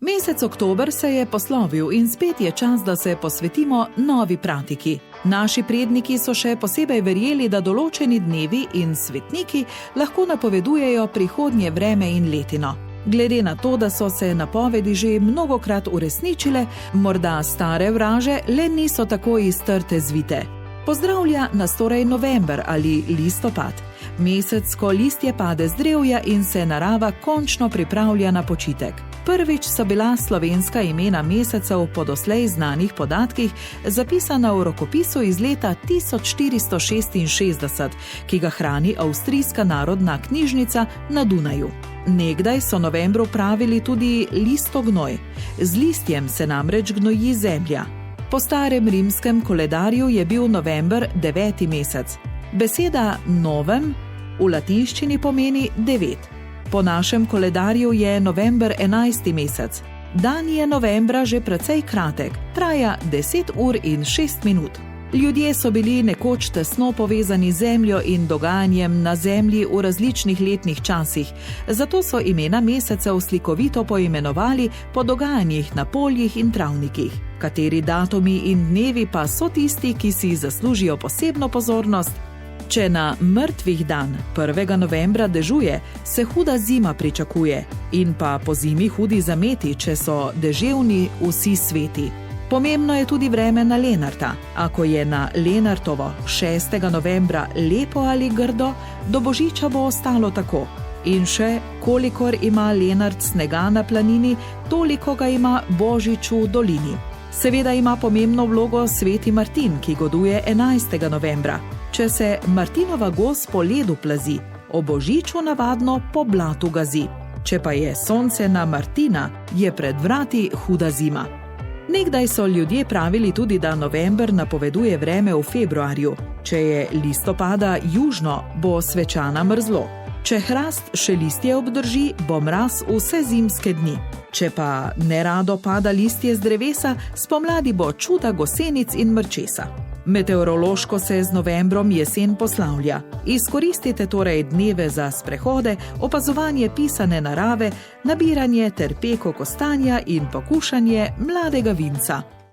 Mesec oktober se je poslovil in spet je čas, da se posvetimo novi pratiki. Naši predniki so še posebej verjeli, da določeni dnevi in svetniki lahko napovedujejo prihodnje vreme in letino. Glede na to, da so se napovedi že mnogokrat uresničile, morda stare vraže le niso tako iz trte zvite. Pozdravlja nas torej november ali listopad, mesec, ko listje pade z drevja in se narava končno pripravlja na počitek. Prvič so bila slovenska imena mesecev po doslej znanih podatkih zapisana v rokopisu iz leta 1466, ki ga hrani Avstrijska narodna knjižnica na Dunaju. Nekdaj so novembru pravili tudi listognoj. Z listjem se namreč gnoji zemlja. Po starem rimskem koledarju je bil november 9. mesec. Beseda novem v latinščini pomeni 9. Po našem koledarju je november 11. mesec. Dan je novembra že precej kratek, traja 10 ur in 6 minut. Ljudje so bili nekoč tesno povezani z zemljo in dogajanjem na zemlji v različnih letnih časih, zato so imena mesecev slikovito poimenovali po dogajanjih na poljih in travnikih. Kateri datumi in dnevi pa so tisti, ki si zaslužijo posebno pozornost? Če na mrtvih dan 1. novembra dežuje, se huda zima pričakuje in pa po zimi hudi zameti, če so deževni vsi sveti. Pomembno je tudi vreme na Lenarta. Ako je na Lenartovo 6. novembra lepo ali grdo, do božiča bo ostalo tako. In še, kolikor ima Lenart snega na planini, toliko ga ima božič v dolini. Seveda ima pomembno vlogo sveti Martin, ki goduje 11. novembra. Če se Martinova gos po ledu plazi, o božiču navadno po blatu gazi. Če pa je sonce na Martina, je pred vrati huda zima. Nekdaj so ljudje pravili tudi, da november napoveduje vreme v februarju. Če je listopada južno, bo svečana mrzlo. Če hrast še listje obdrži, bo mraz vse zimske dni. Če pa nerado pada listje z drevesa, spomladi bo čuda gosenic in mrčesa. Meteorološko se z novembrom jesen poslavlja. Izkoristite torej dneve za sprehode, opazovanje pisane narave, nabiranje ter peko kostanja in pokušanje mladega vinca.